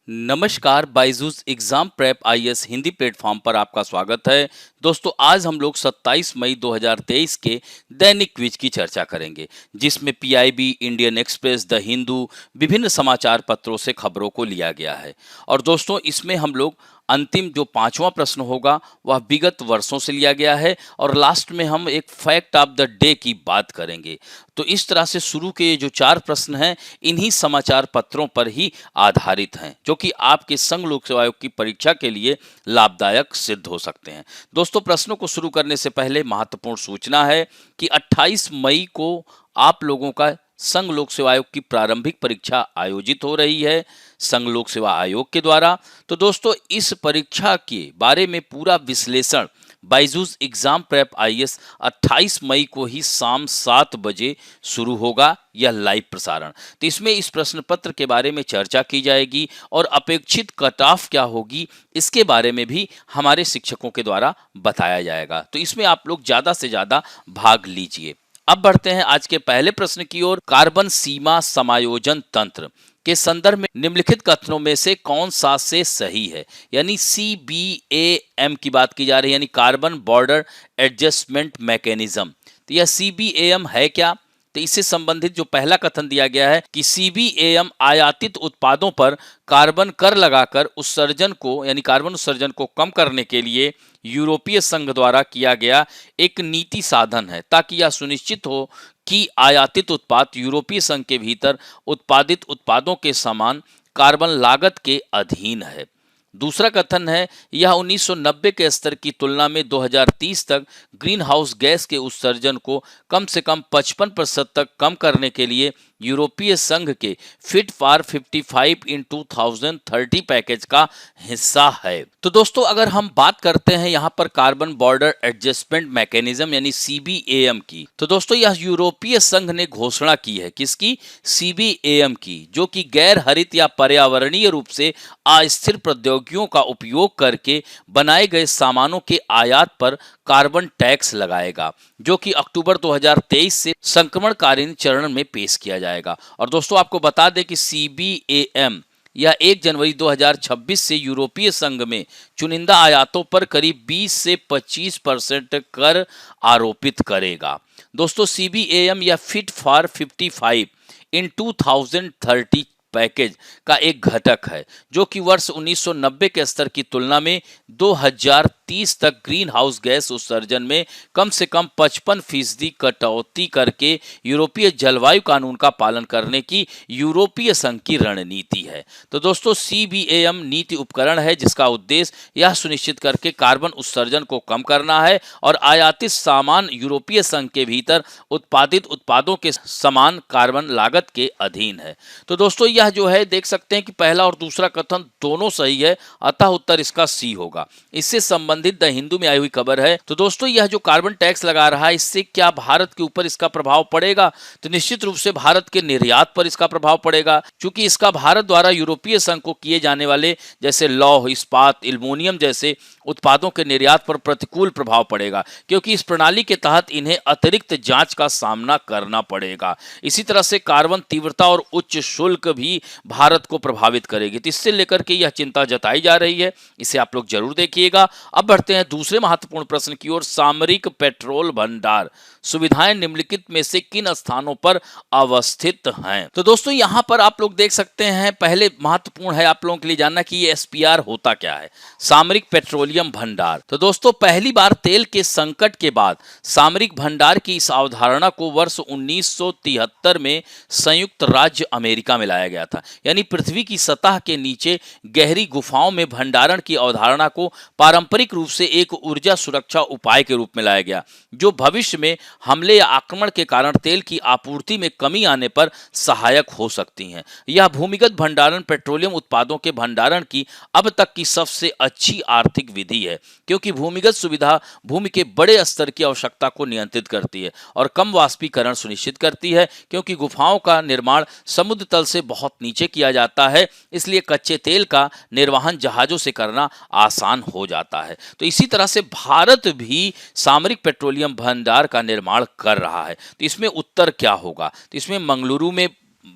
नमस्कार, Byju's exam prep IAS Hindi platform पर आपका स्वागत है। दोस्तों, आज हम लोग 27 मई 2023 के दैनिक क्विज की चर्चा करेंगे, जिसमें PIB, Indian express, the Hindu, विभिन्न समाचार पत्रों से खबरों को लिया गया है। और दोस्तों, इसमें हम लोग अंतिम जो 5वां प्रश्न होगा वह विगत वर्षों से लिया गया है और लास्ट में हम एक फैक्ट ऑफ द डे की बात करेंगे। तो इस तरह से शुरू के जो 4 प्रश्न हैं, इन्हीं समाचार पत्रों पर ही आधारित हैं, जो कि आपके संघ लोक सेवा आयोग की परीक्षा के लिए लाभदायक सिद्ध हो सकते हैं। दोस्तों, प्रश्नों को शुरू करने से पहले महत्वपूर्ण सूचना है कि 28 मई को आप लोगों का संघ लोक सेवा आयोग की प्रारंभिक परीक्षा आयोजित हो रही है संघ लोक सेवा आयोग के द्वारा। तो दोस्तों, इस परीक्षा के बारे में पूरा विश्लेषण बायजूस एग्जाम प्रेप आईएएस 28 मई को ही शाम 7 बजे शुरू होगा, यह लाइव प्रसारण। तो इसमें इस प्रश्न पत्र के बारे में चर्चा की जाएगी और अपेक्षित कट ऑफ क्या होगी, इसके बारे में भी हमारे शिक्षकों के द्वारा बताया जाएगा। तो इसमें आप लोग ज़्यादा से ज़्यादा भाग लीजिए। अब बढ़ते हैं आज के पहले प्रश्न की ओर। कार्बन सीमा समायोजन तंत्र के संदर्भ में निम्नलिखित कथनों में से कौन सा से सही है? यानी CBAM की बात की जा रही है, यानी कार्बन बॉर्डर एडजस्टमेंट मैकेनिज्म। तो यह CBAM है क्या? तो इससे संबंधित जो पहला कथन दिया गया है कि CBAM आयातित उत्पादों पर कार्बन कर लगाकर उत्सर्जन को, यानी कार्बन उत्सर्जन को कम करने के लिए यूरोपीय संघ द्वारा किया गया एक नीति साधन है, ताकि यह सुनिश्चित हो कि आयातित उत्पाद यूरोपीय संघ के भीतर उत्पादित उत्पादों के समान कार्बन लागत के अधीन है। दूसरा कथन है, यह 1990 के स्तर की तुलना में 2030 तक ग्रीन हाउस गैस के उत्सर्जन को कम से कम 55% तक कम करने के लिए यूरोपीय संघ के फिट फॉर 55 इन 2030 पैकेज का हिस्सा है। तो दोस्तों, अगर हम बात करते हैं यहाँ पर कार्बन बॉर्डर एडजस्टमेंट मैकेनिज्म यानी CBAM की, तो दोस्तों यह यूरोपीय संघ ने घोषणा की है। किसकी? CBAM की, जो कि गैर हरित या पर्यावरणीय रूप से अस्थिर प्रौद्योगिकियों का उपयोग करके बनाए गए सामानों के आयात पर कार्बन टैक्स लगाएगा, जो कि अक्टूबर 2023 से संक्रमणकालीन चरण में पेश किया जाएगा। और दोस्तों, आपको बता दें कि CBAM यह 1 जनवरी 2026 से यूरोपीय संघ में चुनिंदा आयातों पर करीब 20 से 25% कर आरोपित करेगा। दोस्तों, CBAM या फिट फॉर 55 इन 2030 पैकेज का एक घटक है, जो कि वर्ष 1990 के स्तर की तुलना में 2030 तक ग्रीन हाउस गैस उत्सर्जन में कम से कम 55% कटौती करके यूरोपीय जलवायु कानून का पालन करने की यूरोपीय संघ की रणनीति है। तो दोस्तों, CBAM नीति उपकरण है, जिसका उद्देश्य यह सुनिश्चित करके कार्बन उत्सर्जन को कम करना है और आयातित सामान यूरोपीय संघ के भीतर उत्पादित उत्पादों के समान कार्बन लागत के अधीन है। तो दोस्तों, यह जो है देख सकते हैं कि पहला और दूसरा कथन दोनों सही है, अतः उत्तर इसका सी होगा। इससे संबंधित द हिंदू में आई हुई खबर है। तो दोस्तों, यह जो कार्बन टैक्स लगा रहा है, इससे क्या भारत के ऊपर इसका प्रभाव पड़ेगा? तो निश्चित रूप से भारत के निर्यात पर इसका प्रभाव पड़ेगा, क्योंकि इसका भारत द्वारा यूरोपीय संघ को किए जाने वाले जैसे लौह, इस्पात, एल्युमिनियम जैसे उत्पादों के निर्यात पर प्रतिकूल प्रभाव पड़ेगा, क्योंकि इस प्रणाली के तहत इन्हें अतिरिक्त जांच का सामना करना पड़ेगा। इसी तरह से कार्बन तीव्रता और उच्च शुल्क भी भारत को प्रभावित करेगी। तो इससे लेकर के यह चिंता जताई जा रही है, इसे आप लोग जरूर देखिएगा। अब बढ़ते हैं दूसरे महत्वपूर्ण प्रश्न की ओर। सामरिक पेट्रोल भंडार सुविधाएं निम्नलिखित में से किन स्थानों पर अवस्थित हैं? तो दोस्तों, यहां पर आप लोग देख सकते हैं, पहले महत्वपूर्ण है आप लोगों के लिए जानना कि ये SPR होता क्या है, सामरिक पेट्रोलियम भंडार। तो दोस्तों, पहली बार तेल के संकट के बाद सामरिक भंडार की इस अवधारणा को वर्ष 1973 में संयुक्त राज्य अमेरिका में लाया गया था। यानी पृथ्वी की सतह के नीचे गहरी गुफाओं में भंडारण की अवधारणा को पारंपरिक रूप से एक ऊर्जा सुरक्षा उपाय के रूप में लाया गया, जो भविष्य में हमले या आक्रमण के कारण तेल की आपूर्ति में कमी आने पर सहायक हो सकती हैं। यह भूमिगत भंडारण पेट्रोलियम उत्पादों के भंडारण की अब तक की सबसे अच्छी आर्थिक विधि है, क्योंकि भूमिगत सुविधा भूमि के बड़े स्तर की आवश्यकता को नियंत्रित करती है और कम वाष्पीकरण सुनिश्चित करती है, क्योंकि गुफाओं का निर्माण समुद्र तल से बहुत नीचे किया जाता है, इसलिए कच्चे तेल का निर्वहन जहाजों से करना आसान हो जाता है। तो इसी तरह से भारत भी सामरिक पेट्रोलियम भंडार का निर्माण कर रहा है। तो इसमें उत्तर क्या होगा? तो इसमें मंगलुरु में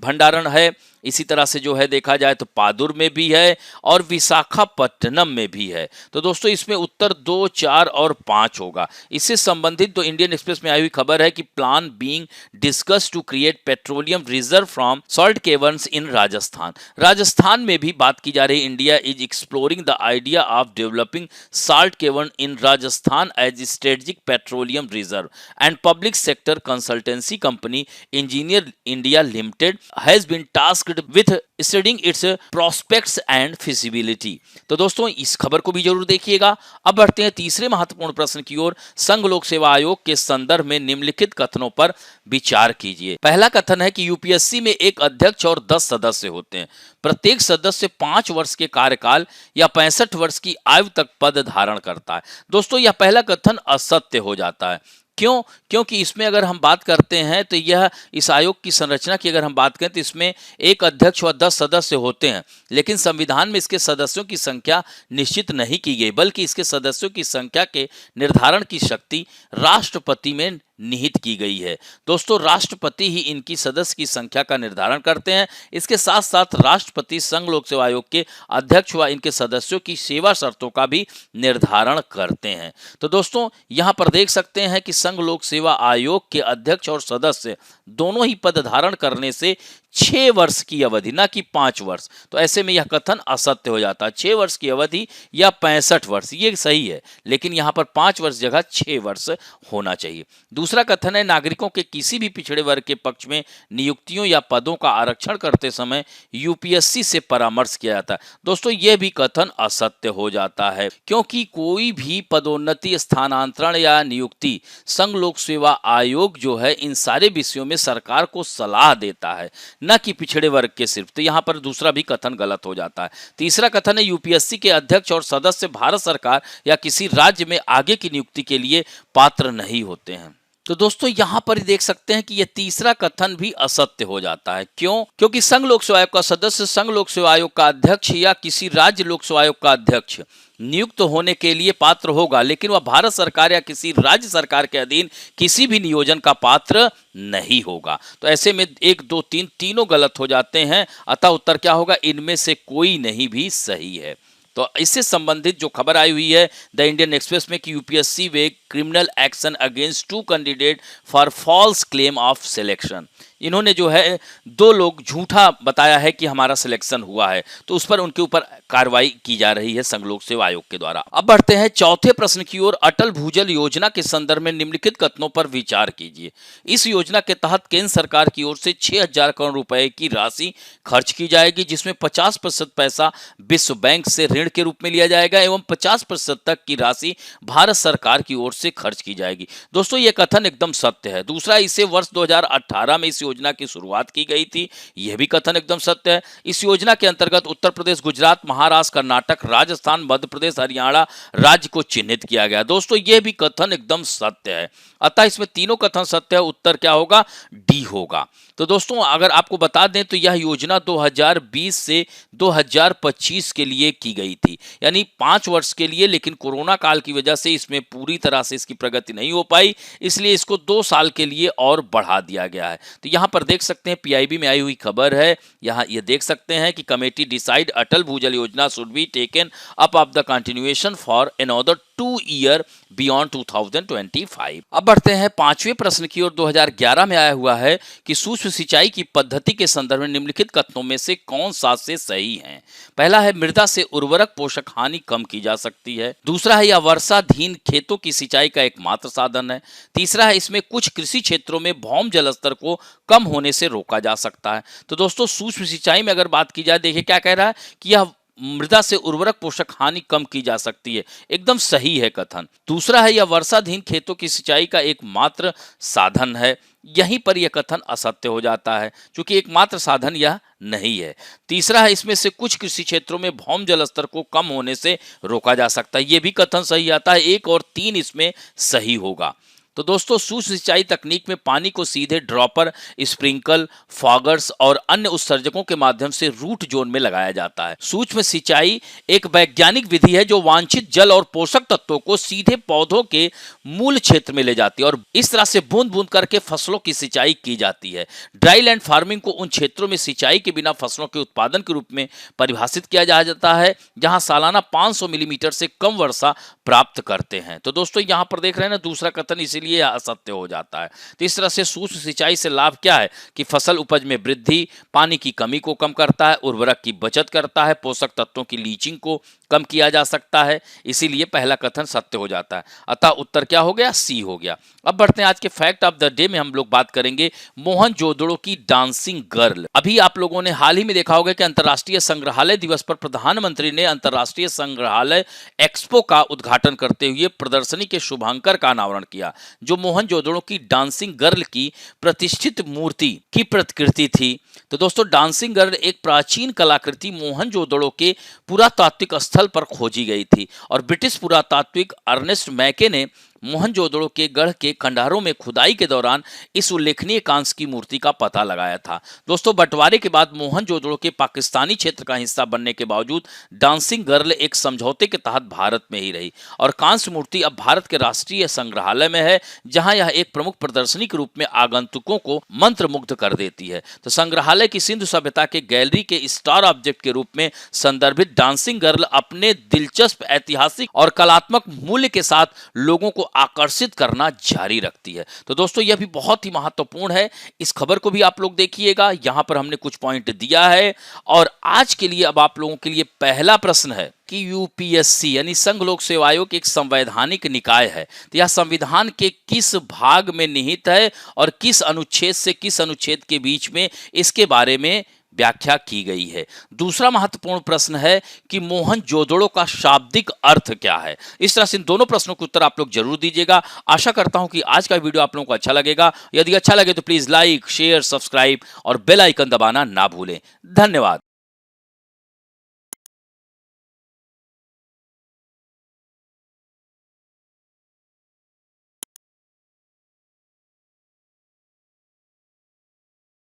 भंडारण है, इसी तरह से जो है देखा जाए तो पादुर में भी है और विशाखापट्टनम में भी है। तो दोस्तों इसमें उत्तर 2, 4 और 5 होगा। इससे संबंधित तो इंडियन एक्सप्रेस में आई हुई खबर है कि plan being discuss to create petroleum reserve from salt caverns in Rajasthan. Rajasthan में भी बात की जा रही है। India is exploring the idea of developing salt cavern in Rajasthan as strategic petroleum reserve, and public sector consultancy company Engineer India Limited has been tasked with studying its prospects and feasibility। तो दोस्तों इस खबर को भी जरूर देखिएगा। अब बढ़ते हैं तीसरे महत्वपूर्ण प्रश्न की ओर। संघ लोक सेवा आयोग के संदर्भ में निम्नलिखित कथनों पर विचार कीजिए। पहला कथन है कि यूपीएससी में एक अध्यक्ष और 10 सदस्य होते हैं। प्रत्येक सदस्य 5 वर्ष के कार्यकाल या 65 वर्ष की आयु तक पद धारण करता है। दोस्तों यह पहला कथन असत्य हो जाता है। क्यों? क्योंकि इसमें अगर हम बात करते हैं तो यह इस आयोग की संरचना की अगर हम बात करें तो इसमें एक अध्यक्ष व 10 सदस्य होते हैं, लेकिन संविधान में इसके सदस्यों की संख्या निश्चित नहीं की गई, बल्कि इसके सदस्यों की संख्या के निर्धारण की शक्ति राष्ट्रपति में निहित की गई है। दोस्तों राष्ट्रपति ही इनकी सदस्य की संख्या का निर्धारण करते हैं। इसके साथ साथ राष्ट्रपति संघ लोक सेवा आयोग के अध्यक्ष व इनके सदस्यों की सेवा शर्तों का भी निर्धारण करते हैं। तो दोस्तों यहां पर देख सकते हैं कि संघ लोक सेवा आयोग के अध्यक्ष और सदस्य दोनों ही पद धारण करने से 6 वर्ष की अवधि, ना कि 5 वर्ष। तो ऐसे में यह कथन असत्य हो जाता है। 6 वर्ष की अवधि या 65 वर्ष ये सही है, लेकिन यहां पर 5 वर्ष जगह 6 वर्ष होना चाहिए। दूसरा कथन है नागरिकों के किसी भी पिछड़े वर्ग के पक्ष में नियुक्तियों या पदों का आरक्षण करते समय यूपीएससी से परामर्श किया जाता है। दोस्तों यह भी कथन असत्य हो जाता है, क्योंकि कोई भी पदोन्नति, स्थानांतरण या नियुक्ति संघ लोक सेवा आयोग जो है इन सारे विषयों में सरकार को सलाह देता है, न कि पिछड़े वर्ग के सिर्फ। तो यहां पर दूसरा भी कथन गलत हो जाता है। तीसरा कथन है यूपीएससी के अध्यक्ष और सदस्य भारत सरकार या किसी राज्य में आगे की नियुक्ति के लिए पात्र नहीं होते हैं। तो दोस्तों यहां पर देख सकते हैं कि यह तीसरा कथन भी असत्य हो जाता है। क्यों? क्योंकि संघ लोक सेवा आयोग का सदस्य संघ लोक सेवा आयोग का अध्यक्ष या किसी राज्य लोक सेवा आयोग का अध्यक्ष नियुक्त होने के लिए पात्र होगा, लेकिन वह भारत सरकार या किसी राज्य सरकार के अधीन किसी भी नियोजन का पात्र नहीं होगा। तो ऐसे में 1, 2, 3 तीनों गलत हो जाते हैं। अतः उत्तर क्या होगा? इनमें से कोई नहीं भी सही है। तो इससे संबंधित जो खबर आई हुई है द इंडियन एक्सप्रेस में कि यूपीएससी वे criminal action against 2 candidate for false claim of selection. इन्होंने जो है 2 लोग झूठा बताया है कि हमारा सिलेक्शन हुआ है, तो उस पर उनके ऊपर कार्रवाई की जा रही है संघ लोक सेवा आयोग के द्वारा। अब बढ़ते हैं चौथे प्रश्न की ओर। अटल भूजल योजना के संदर्भ में निम्नलिखित कथनों पर विचार कीजिए। इस योजना के तहत केंद्र सरकार की ओर से 6,000 करोड़ रुपए की राशि खर्च की जाएगी, जिसमें 50% पैसा विश्व बैंक से ऋण के रूप में लिया जाएगा एवं 50% तक की राशि भारत सरकार की ओर से खर्च की जाएगी। दोस्तों यह कथन एकदम सत्य है। दूसरा, इसे वर्ष 2018 में इस योजना की शुरुआत की गई थी, यह भी कथन एकदम सत्य है। इस योजना के अंतर्गत उत्तर प्रदेश, गुजरात, महाराष्ट्र, कर्नाटक, राजस्थान, मध्य प्रदेश, हरियाणा राज्य को चिन्हित किया गया। दोस्तों यह भी कथन एकदम सत्य है। अतः इसमें तीनों कथन सत्य है। उत्तर क्या होगा? डी होगा। तो दोस्तों अगर आपको बता दें तो यह योजना 2020 से 2025 के लिए की गई थी, यानी 5 वर्ष के लिए, लेकिन कोरोना काल की वजह से इसमें पूरी तरह से इसकी प्रगति नहीं हो पाई, इसलिए इसको 2 साल के लिए और बढ़ा दिया गया है। तो यहाँ पर देख सकते हैं पीआईबी में आई हुई खबर है। यहाँ ये देख सकते हैं कि कमेटी डिसाइड अटल भूजल योजना should be taken up of the continuation for another 2 year beyond 2025। अब बढ़ते हैं 5वें प्रश्न की ओर। 2011 में आया हुआ है कि सूक्ष्म सिंचाई की पद्धति के संदर्भ में निम्नलिखित कथनों में से कौन सा से सही है? पहला है मृदा से उर्वरक पोषक हानि कम की जा सकती है। दूसरा है यह वर्षाधीन खेतों की सिंचाई का एकमात्र साधन है। तीसरा है इसमें कुछ कृषि क्षेत्रों में भौम जल स्तर को कम होने से रोका जा सकता है। तो दोस्तों सूक्ष्म सिंचाई में अगर बात की जाए, देखिए क्या कह रहा है कि यह मृदा से उर्वरक पोषक हानि कम की जा सकती है, एकदम सही है कथन। दूसरा है यह वर्षाधीन खेतों की सिंचाई का एकमात्र साधन है, यहीं पर यह कथन असत्य हो जाता है क्योंकि एकमात्र साधन यह नहीं है। तीसरा है इसमें से कुछ कृषि क्षेत्रों में भौम जल स्तर को कम होने से रोका जा सकता है, यह भी कथन सही आता है। 1 और 3 इसमें सही होगा। तो दोस्तों सूक्ष्म सिंचाई तकनीक में पानी को सीधे ड्रॉपर, स्प्रिंकल, फॉगर्स और अन्य उत्सर्जकों के माध्यम से रूट जोन में लगाया जाता है। सूक्ष्म सिंचाई एक वैज्ञानिक विधि है जो वांछित जल और पोषक तत्वों को सीधे पौधों के मूल क्षेत्र में ले जाती है और इस तरह से बूंद बूंद करके फसलों की सिंचाई की जाती है। ड्राई लैंड फार्मिंग को उन क्षेत्रों में सिंचाई के बिना फसलों के उत्पादन के रूप में परिभाषित किया जाता है जहां सालाना 500 मिलीमीटर से कम वर्षा प्राप्त करते हैं। तो दोस्तों यहाँ पर देख रहे हैं ना, दूसरा कथन इसीलिए असत्य हो जाता है। तो इस तरह से सूक्ष्म सिंचाई से लाभ क्या है कि फसल उपज में वृद्धि, पानी की कमी को कम करता है, उर्वरक की बचत करता है, पोषक तत्वों की लीचिंग को कम किया जा सकता है, इसीलिए पहला कथन सत्य हो जाता है। अतः उत्तर क्या हो गया? सी हो गया। अब बढ़ते हैं आज के फैक्ट ऑफ द डे में। हम लोग बात करेंगे मोहनजोदड़ो की डांसिंग गर्ल। अभी आप लोगों ने हाल ही में देखा होगा कि अंतर्राष्ट्रीय संग्रहालय दिवस पर प्रधानमंत्री ने अंतर्राष्ट्रीय संग्रहालय एक्सपो का उद्घाटन करते हुए प्रदर्शनी के शुभांकर का अनावरण किया, जो मोहनजोदड़ो की डांसिंग गर्ल की प्रतिष्ठित मूर्ति की प्रतिकृति थी। तो दोस्तों डांसिंग गर्ल एक प्राचीन कलाकृति मोहनजोदड़ो के पुरातात्विक स्थल पर खोजी गई थी और ब्रिटिश पुरातात्विक अर्नेस्ट मैके ने मोहनजोदड़ो के गढ़ के खंडहरों में खुदाई के दौरान इस उल्लेखनीय कांस्य की मूर्ति का पता लगाया था। दोस्तों बंटवारे के बाद मोहनजोदड़ो के पाकिस्तानी क्षेत्र का हिस्सा बनने के बावजूद डांसिंग गर्ल एक समझौते के तहत भारत में ही रही और कांस्य मूर्ति अब भारत के राष्ट्रीय संग्रहालय में है, जहां यह एक प्रमुख प्रदर्शनी के रूप में आगंतुकों को मंत्रमुग्ध कर देती है। तो संग्रहालय की सिंधु सभ्यता के गैलरी के स्टार ऑब्जेक्ट के रूप में संदर्भित डांसिंग गर्ल अपने दिलचस्प ऐतिहासिक और कलात्मक मूल्य के साथ लोगों को आकर्षित करना जारी रखती है। तो दोस्तों यह भी बहुत ही महत्वपूर्ण है, इस खबर को भी आप लोग देखिएगा। यहां पर हमने कुछ पॉइंट दिया है और आज के लिए अब आप लोगों के लिए पहला प्रश्न है कि यूपीएससी यानी संघ लोक सेवा आयोग एक संवैधानिक निकाय है, तो यह संविधान के किस भाग में निहित है और किस अनुच्छेद से किस अनुच्छेद के बीच में इसके बारे में व्याख्या की गई है। दूसरा महत्वपूर्ण प्रश्न है कि मोहनजोदड़ो का शाब्दिक अर्थ क्या है। इस तरह से इन दोनों प्रश्नों के उत्तर आप लोग जरूर दीजिएगा। आशा करता हूं कि आज का वीडियो आप लोगों को अच्छा लगेगा। यदि अच्छा लगे तो प्लीज लाइक, शेयर, सब्सक्राइब और बेल आइकन दबाना ना भूलें। धन्यवाद।